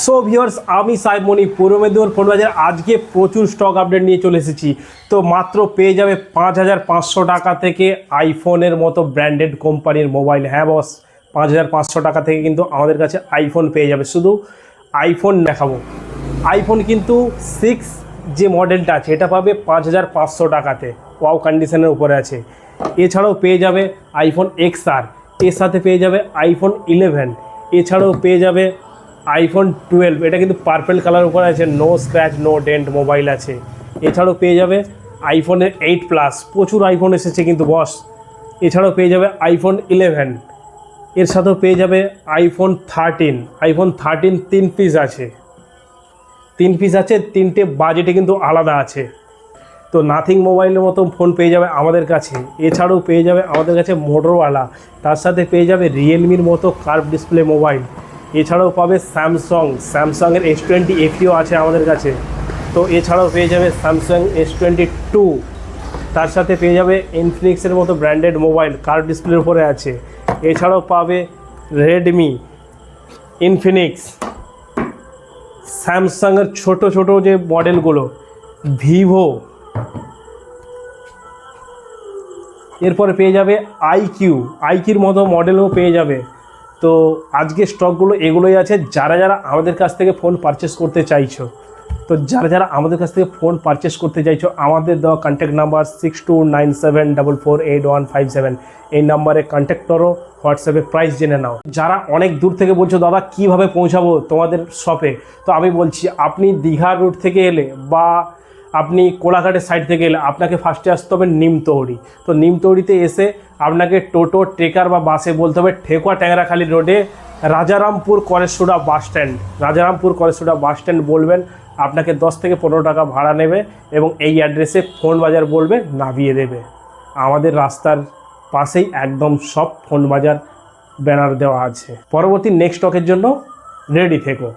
So viewers, আমি সাহেব মনি, পূর্ব Medinipur phone বাজার আজকে প্রচুর স্টক আপডেট নিয়ে চলে এসেছি। তো মাত্র পেয়ে যাবে 5,500 টাকা থেকে আইফোনের মতো ব্র্যান্ডেড কোম্পানির মোবাইল। হ্যাঁ বস, 5,500 টাকা থেকে কিন্তু আমাদের কাছে আইফোন পেয়ে যাবে। শুধু আইফোন দেখাবো। আইফোন কিন্তু 6 যে মডেলটা আছে এটা পাবে 5,500 টাকাতে, ওয়াও কন্ডিশনের উপরে আছে। এছাড়াও পেয়ে যাবে আইফোন XR, এর সাথে পেয়ে যাবে আইফোন 11, এছাড়াও পেয়ে যাবে আইফোন 12, এটা কিন্তু পার্পল কালার উপরে আছে, no scratch no dent mobile আছে। এছাড়াও পেয়ে যাবে আইফোনের 8+, প্রচুর আইফোন এসেছে কিন্তু বস। এছাড়াও পেয়ে যাবে আইফোন 11, এর সাথেও পেয়ে যাবে আইফোন 13। আইফোন 13 3 পিস আছে, 3 পিস আছে, 3টে বাজেটে কিন্তু আলাদা আছে। তো নাথিং মোবাইলের মতো ফোন পেয়ে যাবে আমাদের কাছে। এছাড়াও পেয়ে যাবে আমাদের কাছে মোটরওয়ালা, তার সাথে পেয়ে যাবে রিয়েলমির মতো কার্ভ ডিসপ্লে মোবাইল। এছাড়াও পাবে স্যামসাংয়ের S20 FEও আছে আমাদের কাছে। তো এছাড়াও পেয়ে যাবে স্যামসাং S22, তার সাথে পেয়ে যাবে ইনফিনিক্সের মতো ব্র্যান্ডেড মোবাইল কার্ভ ডিসপ্লের উপরে আছে। এছাড়াও পাবে রেডমি, ইনফিনিক্স, স্যামসাংয়ের ছোট ছোট যে মডেলগুলো, ভিভো। এরপরে পেয়ে যাবে আইকিউর মতো মডেলও পেয়ে যাবে। তো আজকে স্টকগুলো এগুলোই আছে। যারা যারা আমাদের কাছ থেকে ফোন পারচেস করতে চাইছো, আমাদের দেওয়া কন্ট্যাক্ট নাম্বার 6297448157, এই নাম্বারে কন্ট্যাক্ট করো, হোয়াটসঅ্যাপে প্রাইস জেনে নাও। যারা অনেক দূর থেকে বলছো দাদা কীভাবে পৌঁছাবো তোমাদের শপে, তো আমি বলছি আপনি দীঘা রুট থেকে এলে বা আপনি কোলাঘাটের সাইড থেকে এলে আপনাকে ফার্স্টে আসতে হবে নিমতৌড়ি। তো নিমতৌড়িতে এসে আপনাকে টোটো, ট্রেকার বা বাসে বলতে হবে ঠেকুয়া ট্যাংরাখালি রোডে রাজারামপুর কলেজসোডা বাস স্ট্যান্ড বলবেন। আপনাকে 10 থেকে 15 টাকা ভাড়া নেবে এবং এই অ্যাড্রেসে ফোন বাজার বলবে, নামিয়ে দেবে। আমাদের রাস্তার পাশেই একদম সব ফোন বাজার ব্যানার দেওয়া আছে। পরবর্তী নেক্সট স্টকের জন্য রেডি থেকো।